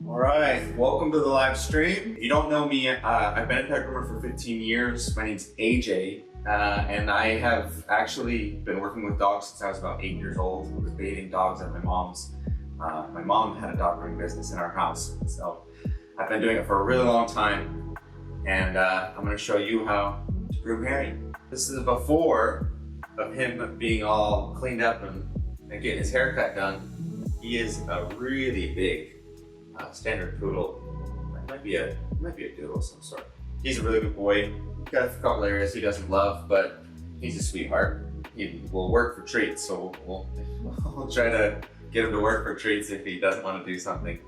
All right, welcome to the live stream. If you don't know me, I've been a pet groomer for 15 years. My name's AJ, and I have actually been working with dogs since I was about 8 years old. I was baiting dogs at my mom's. My mom had a dog grooming business in our house, so I've been doing it for a really long time, and I'm going to show you how to groom Harry. This is a before of him being all cleaned up and getting his haircut done. He is a really big standard poodle. It might be a doodle of some sort. He's a really good boy. He's got a couple areas he doesn't love, but he's a sweetheart. He will work for treats, so we'll try to get him to work for treats if he doesn't want to do something.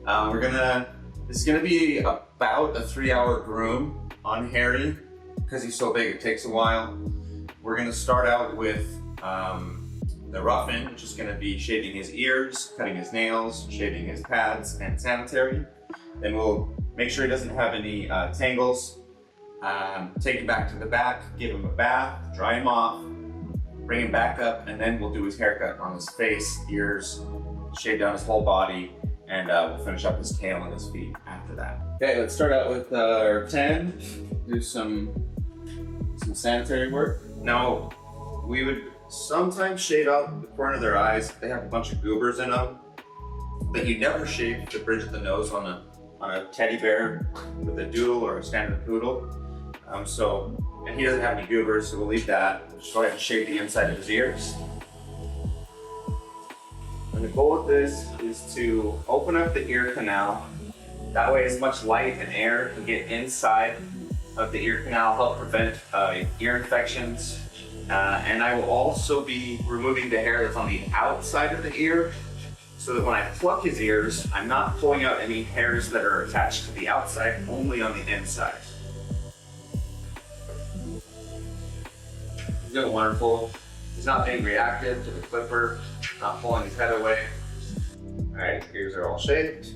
This is gonna be about a 3-hour groom on Harry because he's so big. It takes a while. We're gonna start out with the rough-in, which is going to be shaving his ears, cutting his nails, shaving his pads, and sanitary. Then we'll make sure he doesn't have any tangles. Take him back to the back, give him a bath, dry him off, bring him back up, and then we'll do his haircut on his face, ears, shave down his whole body, and we'll finish up his tail and his feet after that. Okay, let's start out with our 10. Do some sanitary work. Now, we would sometimes shave out the corner of their eyes. They have a bunch of goobers in them, but you never shave the bridge of the nose on a teddy bear with a doodle or a standard poodle. And he doesn't have any goobers, so we'll leave that. Just go ahead and shave the inside of his ears. And the goal with this is to open up the ear canal. That way as much light and air can get inside of the ear canal, help prevent ear infections. And I will also be removing the hair that's on the outside of the ear so that when I pluck his ears, I'm not pulling out any hairs that are attached to the outside, only on the inside. He's doing wonderful. He's not being reactive to the clipper, not pulling his head away. All right, his ears are all shaved.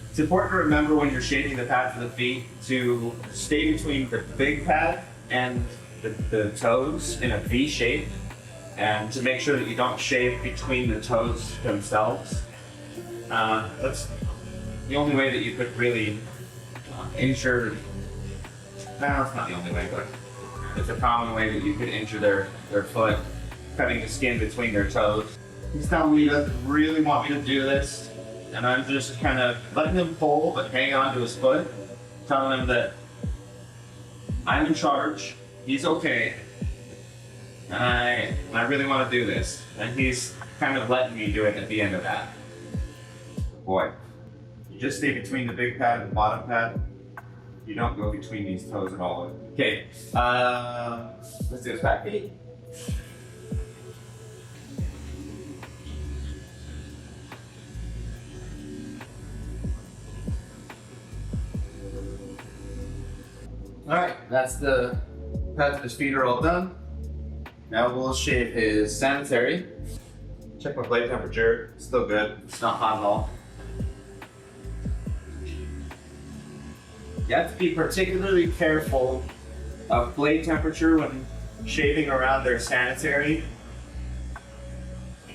It's important to remember when you're shaving the pads of the feet to stay between the big pad and the toes in a V shape, and to make sure that you don't shave between the toes themselves. That's the only way that you could really injure. No, it's not the only way, but it's a common way that you could injure their foot, cutting the skin between their toes. He's telling me he doesn't really want me to do this, and I'm just kind of letting him pull but hang on to his foot, telling him that I'm in charge. He's okay, and I really want to do this, and he's kind of letting me do it at the end of that. Boy, you just stay between the big pad and the bottom pad. You don't go between these toes at all. Okay, let's do his back feet. All right, that's the pads of his feet are all done. Now we'll shave his sanitary. Check my blade temperature, it's still good. It's not hot at all. You have to be particularly careful of blade temperature when shaving around their sanitary.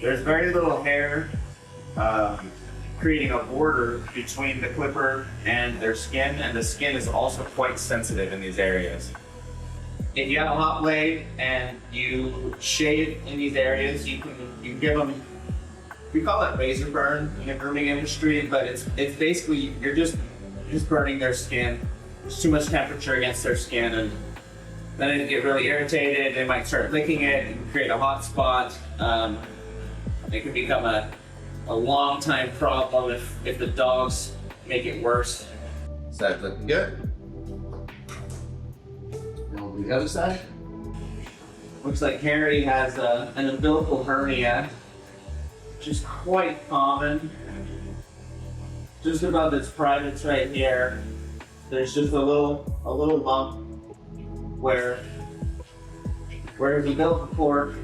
There's very little hair creating a border between the clipper and their skin, and the skin is also quite sensitive in these areas. If you have a hot blade and you shave in these areas, you can give them, we call it razor burn in the grooming industry, but it's basically you're just burning their skin. There's too much temperature against their skin, and then they get really irritated. They might start licking it and create a hot spot. It can become a long time problem if the dogs make it worse. Side's looking good. The other side. Looks like Harry has an umbilical hernia, which is quite common. Just above his privates right here, there's just a little lump where his umbilical cord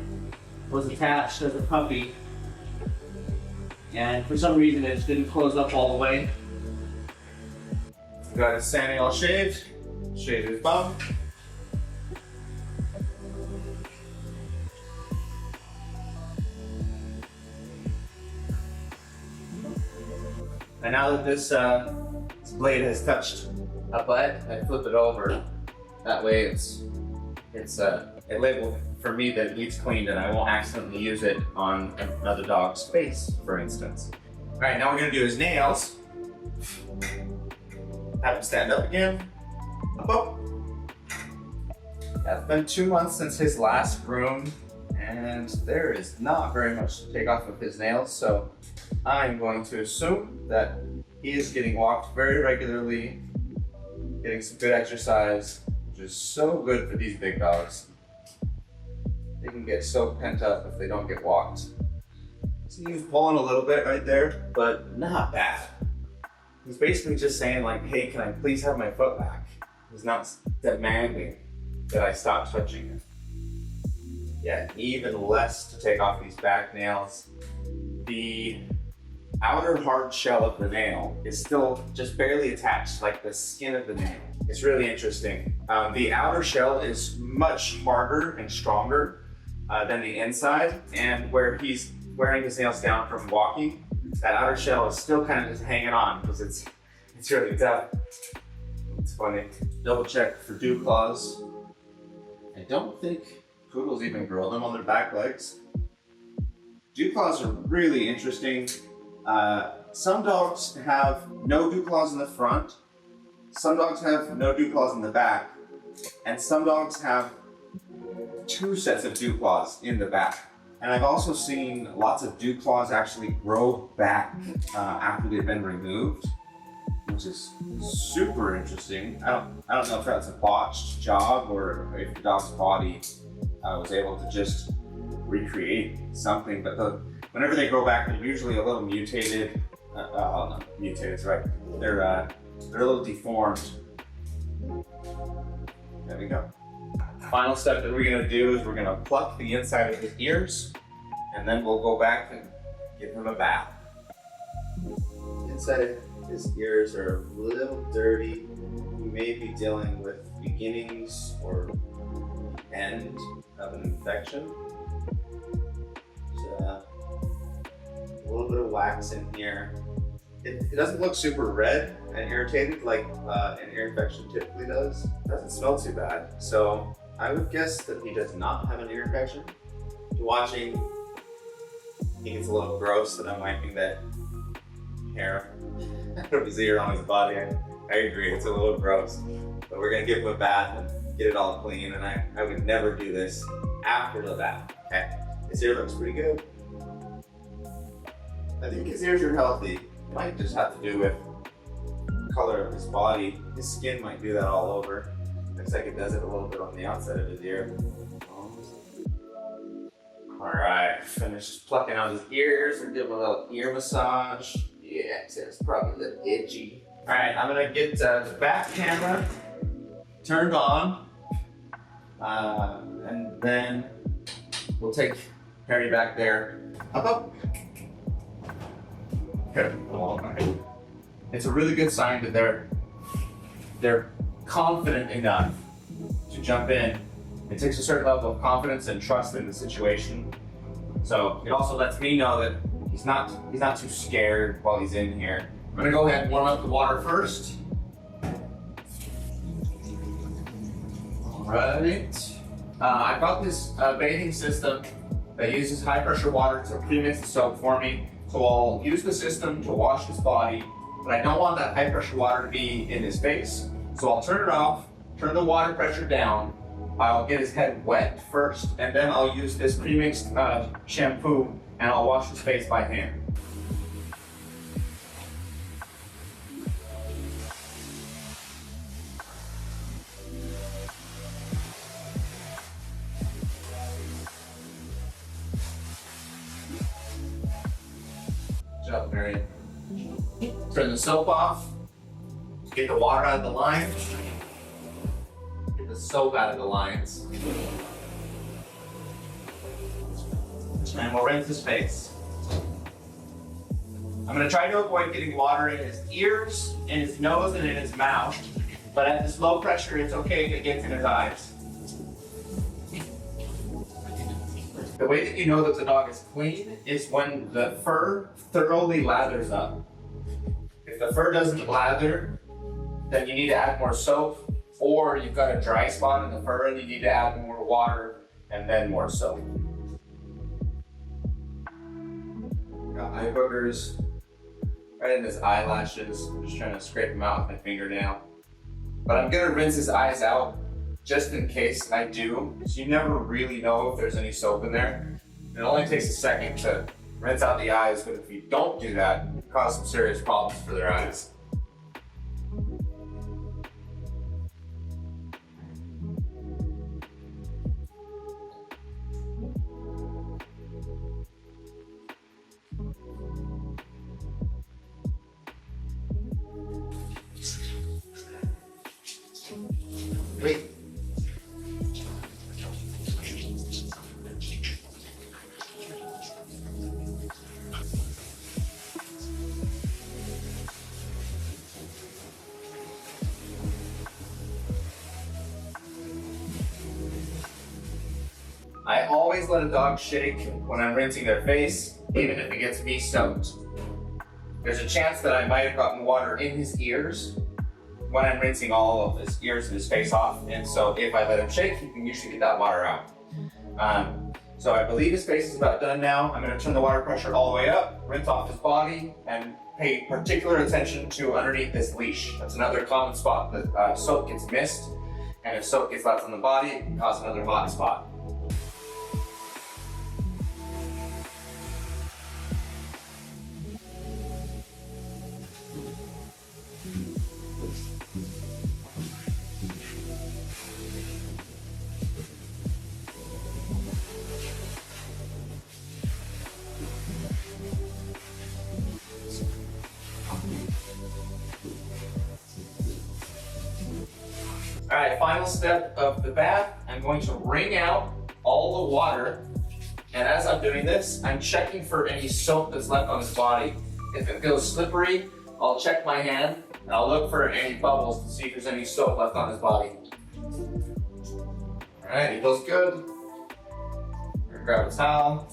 was attached as a puppy, and for some reason it just didn't close up all the way. Got his sani all shaved, shaved his bum. And now that this blade has touched a butt, I flip it over. That way it's a label for me that it needs cleaned and I won't accidentally use it on another dog's face, for instance. All right, now we're gonna do his nails. Have him stand up again. Up, up. Yeah, it's been 2 months since his last groom, and there is not very much to take off of his nails, so I'm going to assume that he is getting walked very regularly, getting some good exercise, which is so good for these big dogs. They can get so pent up if they don't get walked. See, he's pulling a little bit right there, but not bad. He's basically just saying like, hey, can I please have my foot back? He's not demanding that I stop touching it. Yeah, even less to take off these back nails. The outer hard shell of the nail is still just barely attached, like the skin of the nail. It's really interesting. The outer shell is much harder and stronger than the inside, and where he's wearing his nails down from walking, that outer shell is still kind of just hanging on because it's really tough. It's funny. Double check for dew claws. I don't think poodles even grow them on their back legs. Dew claws are really interesting. Some dogs have no dew claws in the front, some dogs have no dew claws in the back, and some dogs have 2 sets of dew claws in the back. And I've also seen lots of dew claws actually grow back after they've been removed, which is super interesting. I don't know if that's a botched job or if the dog's body was able to just recreate something, but whenever they grow back, they're usually a little mutated. No, mutated is right. They're a little deformed. There we go. Final step that we're gonna do is we're gonna pluck the inside of his ears, and then we'll go back and give him a bath. Inside of his ears are a little dirty. You may be dealing with beginnings or end of an infection. There's a little bit of wax in here. It doesn't look super red and irritated like an ear infection typically does. It doesn't smell too bad. So I would guess that he does not have an ear infection. Watching, he gets a little gross that I'm wiping that hair out of his ear on his body. I agree, it's a little gross. But we're gonna give him a bath and get it all clean, and I would never do this after the bath, okay? His ear looks pretty good. I think his ears are healthy. It might just have to do with the color of his body. His skin might do that all over. Looks like it does it a little bit on the outside of his ear. All right, finished plucking out his ears and give him a little ear massage. Yeah, it's probably a little itchy. All right, I'm gonna get the back camera turned on, and then we'll take Harry back there. Up. Okay. It's a really good sign that they're confident enough to jump in. It takes a certain level of confidence and trust in the situation. So it also lets me know that he's not too scared while he's in here. I'm gonna go ahead and warm up the water first. All right. I've got this bathing system that uses high pressure water to pre-mix the soap for me. So I'll use the system to wash his body, but I don't want that high pressure water to be in his face. So I'll turn it off, turn the water pressure down. I'll get his head wet first, and then I'll use this pre-mixed shampoo, and I'll wash his face by hand. Good job, Mary. Turn the soap off. Get the water out of the line. Get the soap out of the lines. And we'll rinse his face. I'm gonna try to avoid getting water in his ears, in his nose, and in his mouth. But at this low pressure, it's okay if it gets in his eyes. The way that you know that the dog is clean is when the fur thoroughly lathers up. If the fur doesn't lather, then you need to add more soap, or you've got a dry spot in the fur and you need to add more water and then more soap. Got eye boogers right in his eyelashes. I'm just trying to scrape them out with my fingernail. But I'm gonna rinse his eyes out just in case I do. So you never really know if there's any soap in there. It only takes a second to rinse out the eyes, but if you don't do that, it causes some serious problems for their eyes. Wait. I always let a dog shake when I'm rinsing their face, even if it gets me soaked. There's a chance that I might have gotten water in his ears when I'm rinsing all of his ears and his face off, and so if I let him shake, he can usually get that water out. So I believe his face is about done now. I'm going to turn the water pressure all the way up, rinse off his body, and pay particular attention to underneath this leash. That's another common spot that soap gets missed, and if soap gets left on the body, it can cause another hot spot. All right, final step of the bath, I'm going to wring out all the water, and as I'm doing this, I'm checking for any soap that's left on his body. If it feels slippery, I'll check my hand, and I'll look for any bubbles to see if there's any soap left on his body. All right, he feels good. I'm gonna grab a towel.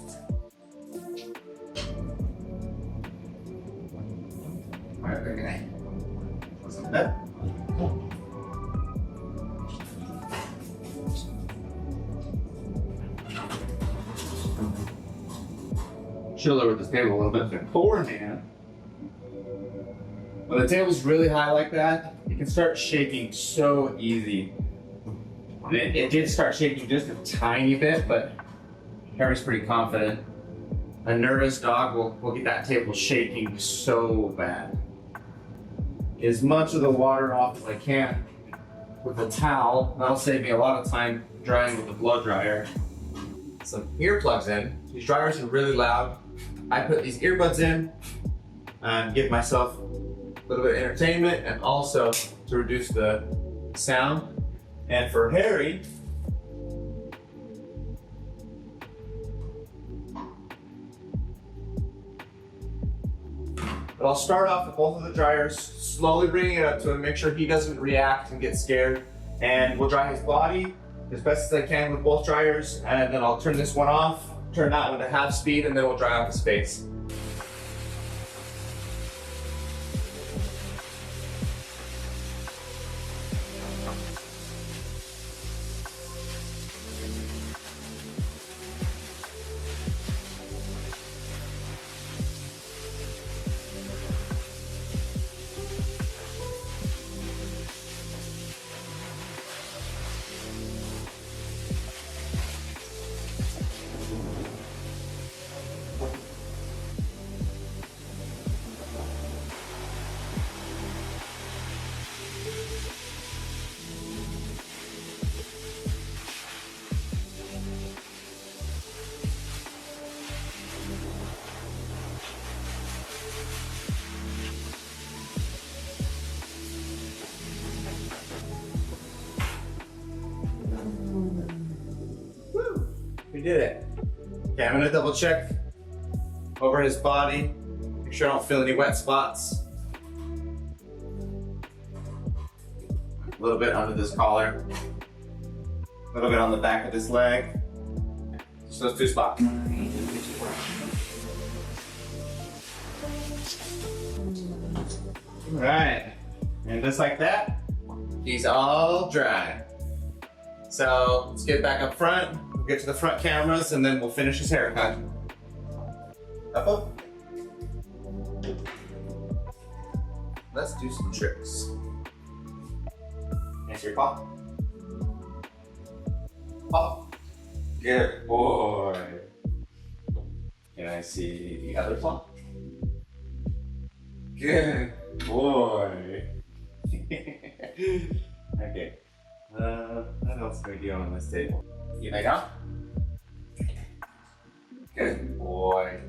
All right, okay. What's up there? Chill over the table a little bit beforehand. When the table's really high like that, you can start shaking so easy. It did start shaking just a tiny bit, but Harry's pretty confident. A nervous dog will get that table shaking so bad. As much of the water off as I can with a towel. That'll save me a lot of time drying with the blow dryer. Some earplugs in. These dryers are really loud. I put these earbuds in and give myself a little bit of entertainment and also to reduce the sound. And for Harry, but I'll start off with both of the dryers, slowly bringing it up to him, make sure he doesn't react and get scared. And we'll dry his body as best as I can with both dryers, and then I'll turn this one off, turn that one to half speed, and then we'll dry off his face. We did it. Okay, I'm gonna double check over his body, make sure I don't feel any wet spots. A little bit under this collar, a little bit on the back of his leg. Just those two spots. Right, and just like that, he's all dry. So let's get back up front, we'll get to the front cameras, and then we'll finish his haircut. Up. Let's do some tricks. Answer your paw. Paw. Good boy. Can I see the other paw? Good boy. Okay. What else can we do on this table? You lay down? Good boy.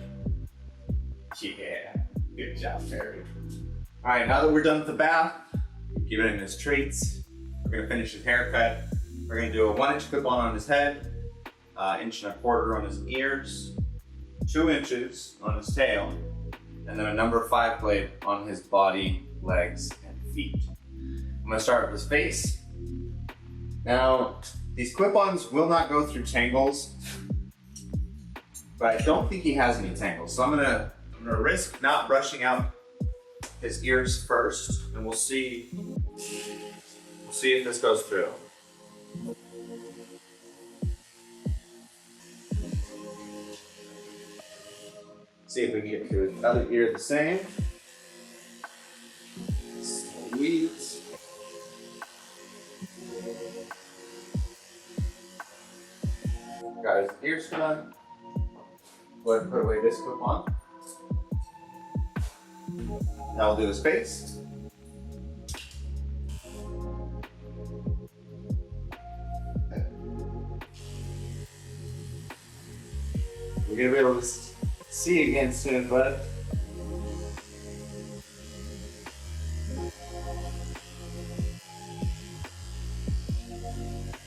Yeah. Good job, Perry. Alright, now that we're done with the bath, giving him his treats, we're going to finish his haircut. We're going to do a 1-inch clip-on on his head, 1.25 inches on his ears, 2 inches on his tail, and then a number 5 blade on his body, legs, and feet. I'm going to start with his face. Now, these clip-ons will not go through tangles, but I don't think he has any tangles. So I'm gonna risk not brushing out his ears first, and we'll see if this goes through. See if we can get to his other ear the same. Sweet. Got his ears done. Go ahead and put away this clip on. Now we'll do his face. We're gonna be able to see again soon, bud.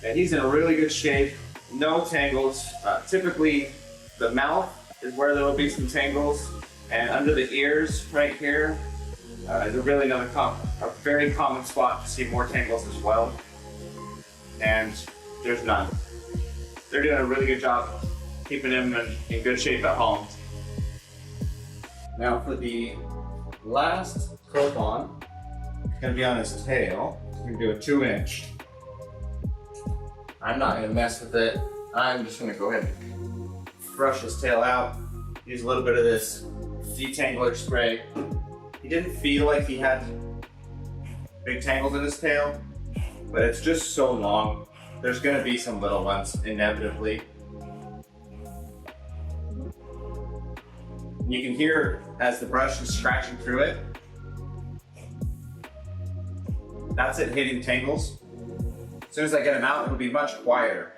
And he's in a really good shape. No tangles. Typically, the mouth is where there will be some tangles, and under the ears, right here, is a really a very common spot to see more tangles as well. And there's none. They're doing a really good job keeping him in good shape at home. Now for the last clip-on, it's gonna be on his tail. We're gonna do a 2-inch. I'm not gonna mess with it. I'm just gonna go ahead and brush his tail out. Use a little bit of this detangler spray. He didn't feel like he had big tangles in his tail, but it's just so long. There's gonna be some little ones, inevitably. You can hear as the brush is scratching through it. That's it hitting tangles. As soon as I get him out, it'll be much quieter.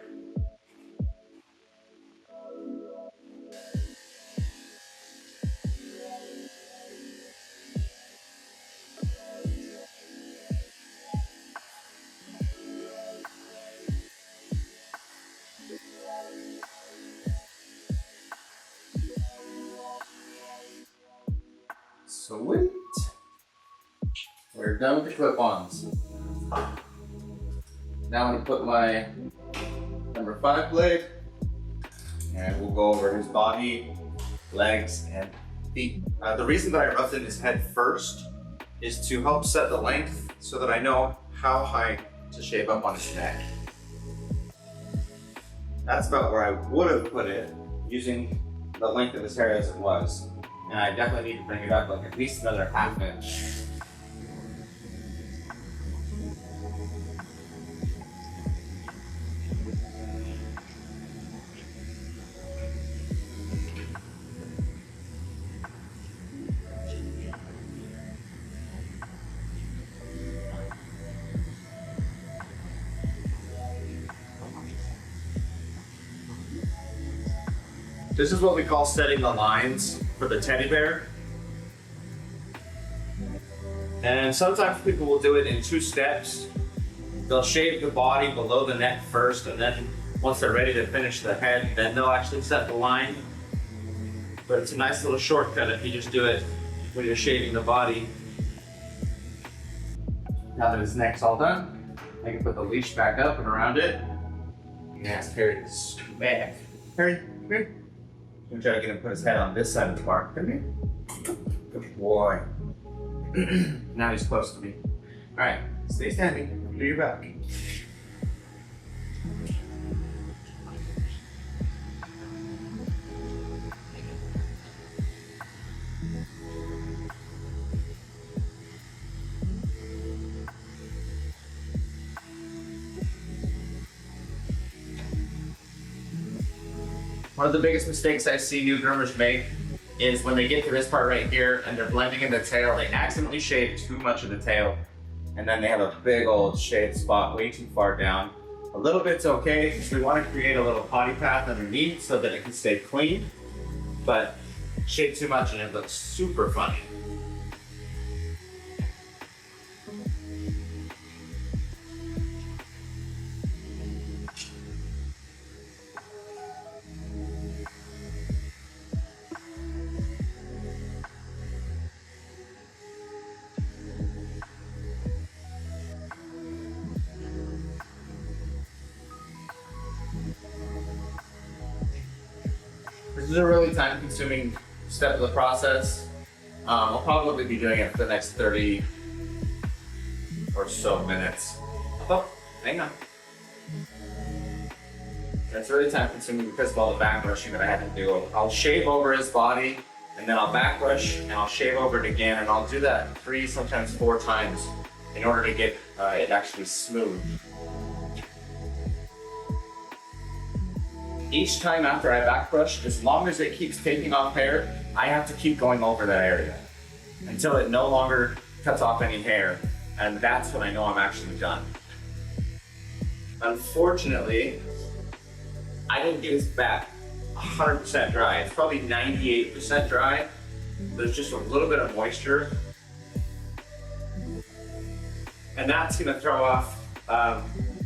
Sweet. We're done with the clip-ons. Now I'm gonna put my number 5 blade, and we'll go over his body, legs, and feet. The reason that I roughed in his head first is to help set the length so that I know how high to shape up on his neck. That's about where I would have put it using the length of his hair as it was. And I definitely need to bring it up like at least another 1/2 inch. This is what we call setting the lines for the teddy bear. And sometimes people will do it in 2 steps. They'll shave the body below the neck first, and then once they're ready to finish the head, then they'll actually set the line. But it's a nice little shortcut if you just do it when you're shaving the body. Now that his neck's all done, I can put the leash back up and around it. And ask Perry to smack. Perry, come here. I'm gonna try to get him to put his head on this side of the bar. Come here. Good boy. Now he's close to me. All right, stay standing, do your back. One of the biggest mistakes I see new groomers make is when they get to this part right here and they're blending in the tail, they accidentally shave too much of the tail, and then they have a big old shaved spot way too far down. A little bit's okay, because we want to create a little potty path underneath so that it can stay clean, but shave too much and it looks super funny. This is a really time-consuming step of the process. I'll probably be doing it for the next 30 or so minutes. Oh, hang on. It's really time-consuming because of all the back brushing that I had to do. I'll shave over his body, and then I'll back brush, and I'll shave over it again, and I'll do that 3, sometimes 4 times in order to get it actually smooth. Each time after I back brush, as long as it keeps taking off hair, I have to keep going over that area until it no longer cuts off any hair, and that's when I know I'm actually done. Unfortunately, I didn't get his back 100% dry. It's probably 98% dry. There's just a little bit of moisture, and that's gonna throw off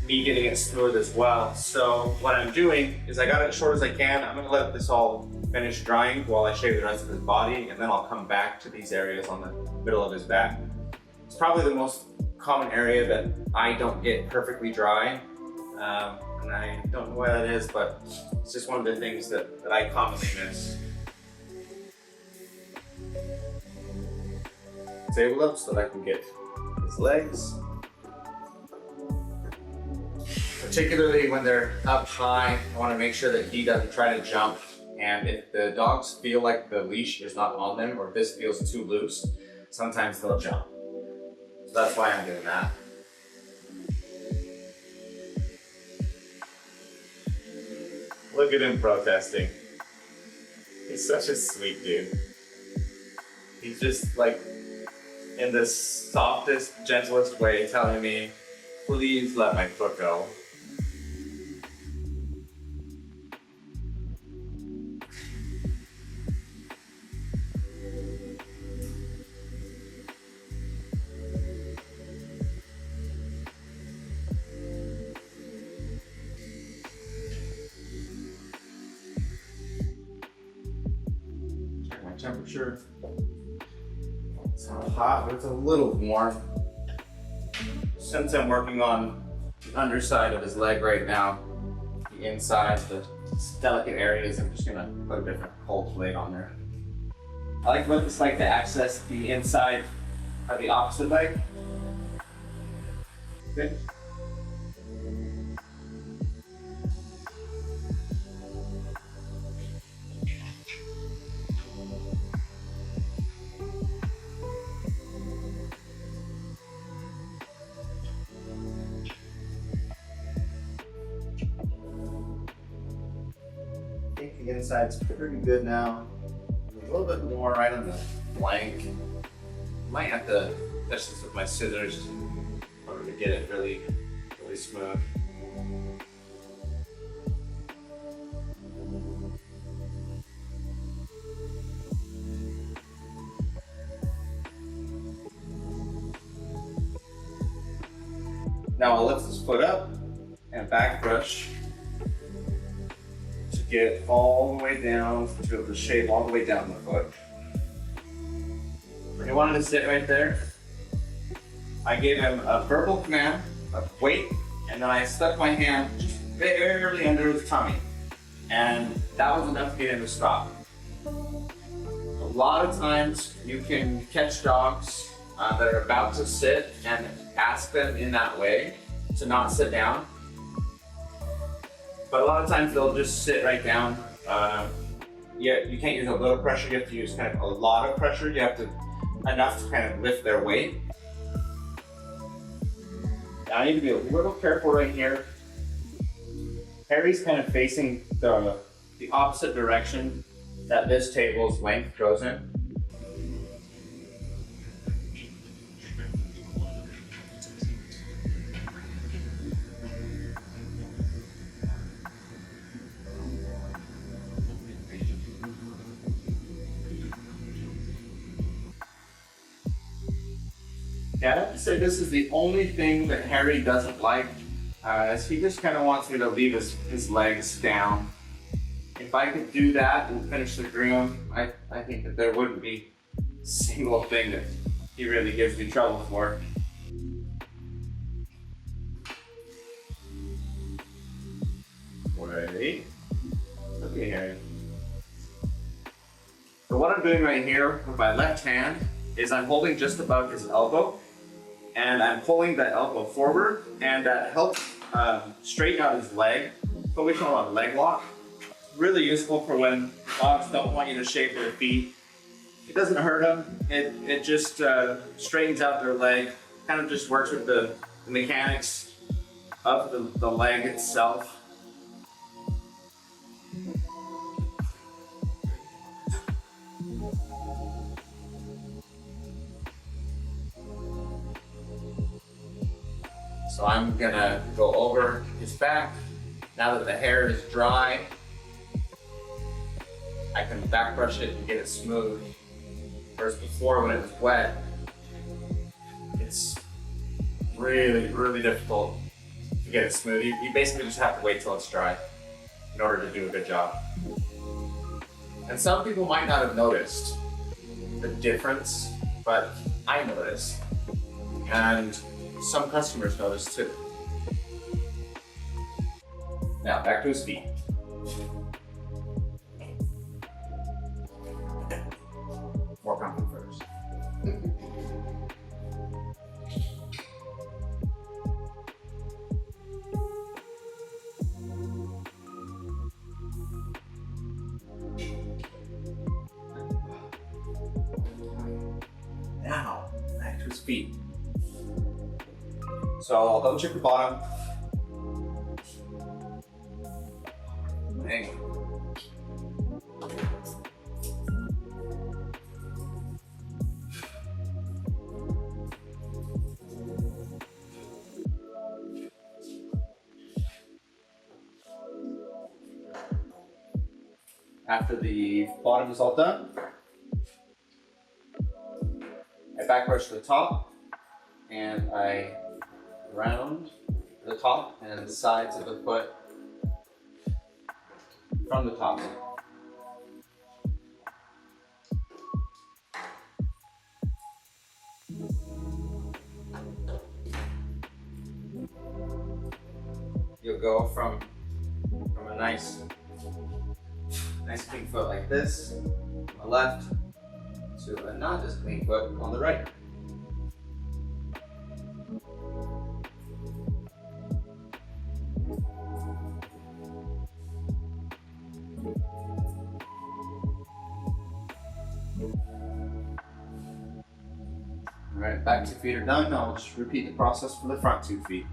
me getting it smooth as well. So what I'm doing is I got it as short as I can. I'm gonna let this all finish drying while I shave the rest of his body, and then I'll come back to these areas on the middle of his back. It's probably the most common area that I don't get perfectly dry. And I don't know why that is, but it's just one of the things that I commonly miss. Table up so that I can get his legs. Particularly when they're up high, I want to make sure that he doesn't try to jump. And if the dogs feel like the leash is not on them, or if this feels too loose, sometimes they'll jump. So that's why I'm doing that. Look at him protesting. He's such a sweet dude. He's just like, in the softest, gentlest way, telling me, please let my foot go. Temperature. It's not hot, but it's a little warm. Since I'm working on the underside of his leg right now, the inside, the delicate areas, I'm just gonna put a different cold plate on there. I like what it's like to access the inside of the opposite leg. Okay. The inside's pretty good now. A little bit more right on the flank. Might have to touch this with my scissors in order to get it really smooth. Now I'll lift this foot up and back brush to get all the way down, to be able to shave all the way down the foot. When he wanted to sit right there, I gave him a verbal command of wait, and then I stuck my hand just barely under his tummy. And that was enough to get him to stop. A lot of times you can catch dogs that are about to sit and ask them in that way to not sit down. But a lot of times they'll just sit right down. Yeah, you can't use a little pressure, you have to use kind of a lot of pressure. You have to, enough to kind of lift their weight. Now I need to be a little careful right here. Harry's kind of facing the opposite direction that this table's length goes in. Yeah, I have to say this is the only thing that Harry doesn't like, is he just kind of wants me to leave his legs down. If I could do that and finish the groom, I think that there wouldn't be a single thing that he really gives me trouble for. Wait. Okay, Harry. So what I'm doing right here with my left hand is I'm holding just above his elbow, and I'm pulling that elbow forward, and that helps straighten out his leg. What we call a leg lock. Really useful for when dogs don't want you to shave their feet. It doesn't hurt them. It just straightens out their leg. Kind of just works with the mechanics of the leg itself. So I'm gonna go over his back. Now that the hair is dry, I can back brush it and get it smooth. Whereas before, when it was wet, it's really, really difficult to get it smooth. You basically just have to wait till it's dry in order to do a good job. And some people might not have noticed the difference, but I noticed. And some customers noticed too. Now back to his feet. More comfort first. Now back to his feet. So I'll double check the bottom. Hang. After the bottom is all done, I back brush the top and I round the top and the sides of the foot from the top. You'll go from a nice clean foot like this on the left to a not as clean foot on the right. Alright, back 2 feet are done. Now we'll just repeat the process for the front 2 feet.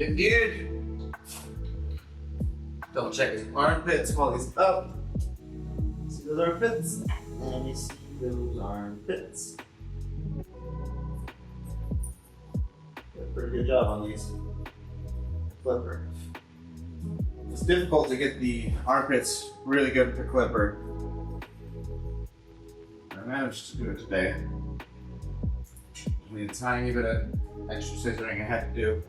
Good dude. Double check his armpits while he's up. See those armpits? Let me see those armpits. Did a pretty good job on these. Clipper. It's difficult to get the armpits really good with the clipper. I managed to do it today. I need a tiny bit of extra scissoring I had to do.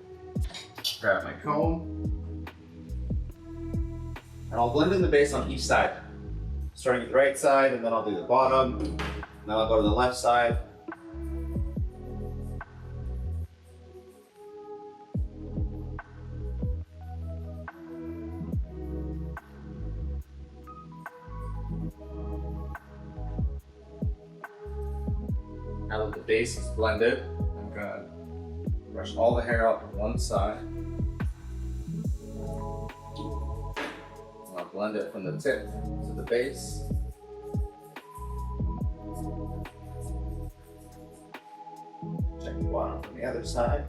Grab my comb. And I'll blend in the base on each side. Starting with the right side, and then I'll do the bottom. And then I'll go to the left side. Now that the base is blended, I'm gonna brush all the hair out to one side. I'll blend it from the tip to the base. Check the bottom from the other side.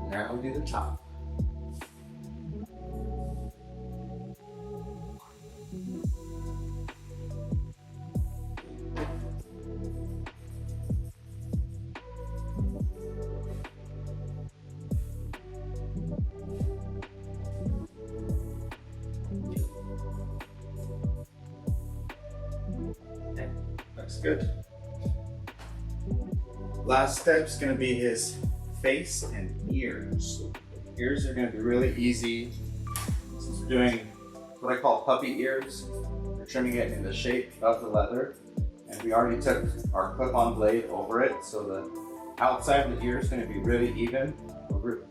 Now we'll do the top. Looks good. Last step's gonna be his face and ears. Ears are gonna be really easy. Since we're doing what I call puppy ears, we're trimming it in the shape of the leather. And we already took our clip-on blade over it, so the outside of the ear is gonna be really even.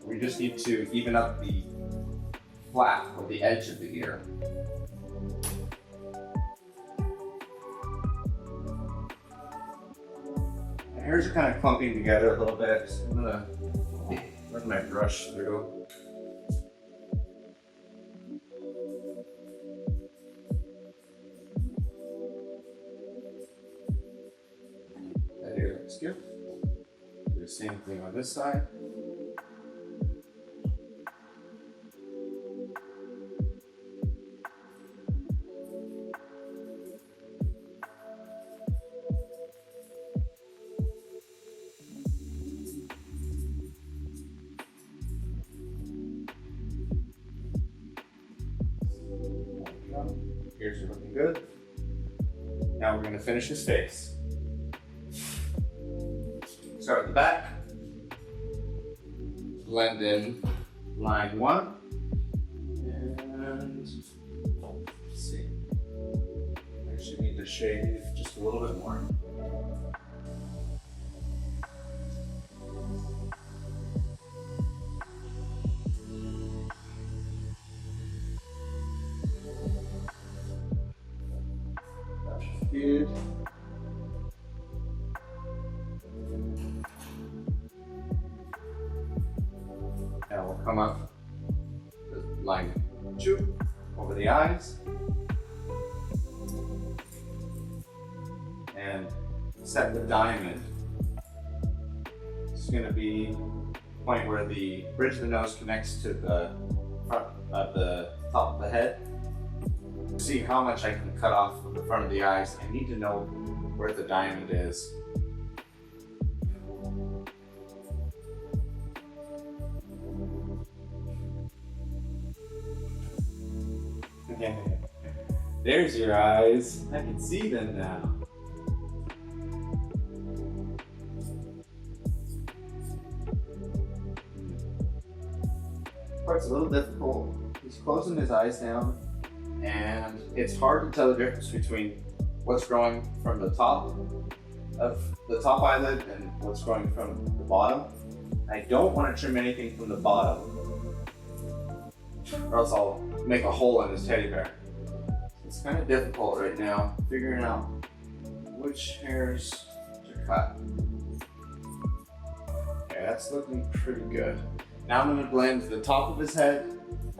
We just need to even up the flap or the edge of the ear. The hairs are kind of clumping together a little bit, so I'm gonna run my brush through. That ear looks good. Do the same thing on this side. Ears are looking good. Now we're going to finish his face. Start at the back. Blend in line 1. And let's see. I actually need to shave just a little bit more. Good. Now we'll come up with line 2 over the eyes and set the diamond. It's going to be the point where the bridge of the nose connects to the front of the top of the head. See how much I can cut off from the front of the eyes. I need to know where the diamond is. There's your eyes. I can see them now. Part's a little difficult. He's closing his eyes down, and it's hard to tell the difference between what's growing from the top of the top eyelid and what's growing from the bottom. I don't want to trim anything from the bottom, or else I'll make a hole in his teddy bear. It's kind of difficult right now figuring out which hairs to cut. Okay, that's looking pretty good. Now I'm going to blend the top of his head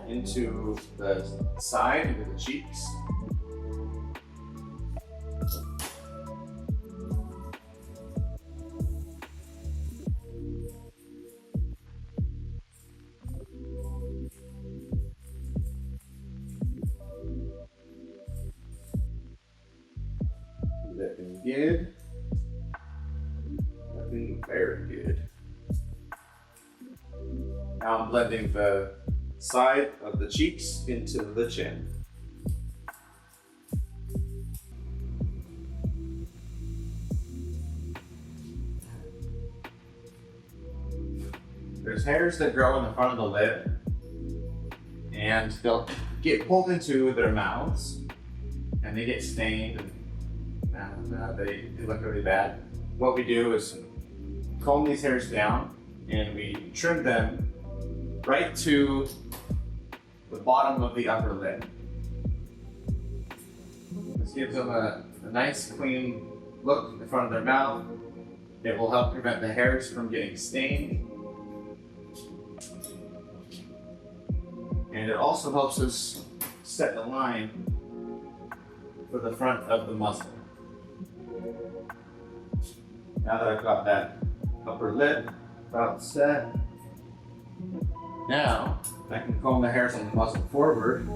into the side, into the cheeks. good. Looking very good. Now I'm blending the side of the cheeks into the chin. There's hairs that grow in the front of the lip, and they'll get pulled into their mouths, and they get stained, and they look really bad. What we do is comb these hairs down, and we trim them right to the bottom of the upper lip. This gives them a nice, clean look in the front of their mouth. It will help prevent the hairs from getting stained. And it also helps us set the line for the front of the muzzle. Now that I've got that upper lip about set, now I can comb the hairs on the muzzle forward.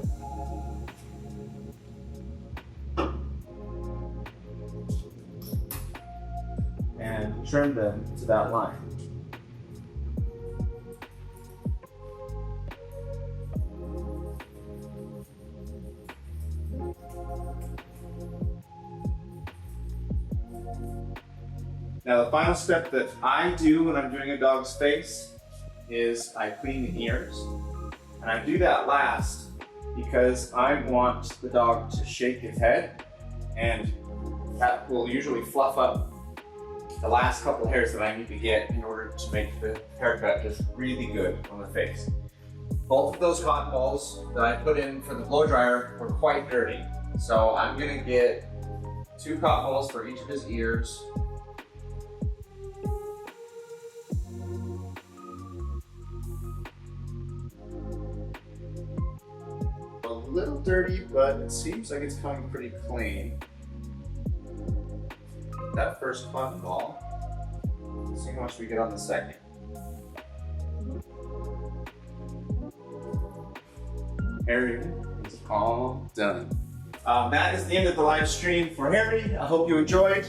And trim them to that line. Now the final step that I do when I'm doing a dog's face is I clean the ears. And I do that last because I want the dog to shake his head, and that will usually fluff up the last couple hairs that I need to get in order to make the haircut just really good on the face. Both of those cotton balls that I put in for the blow dryer were quite dirty. So I'm gonna get 2 cotton balls for each of his ears. A little dirty, but it seems like it's coming pretty clean. That first cotton ball. Let's see how much we get on the second. Harry is all done. That is the end of the live stream for Harry. I hope you enjoyed.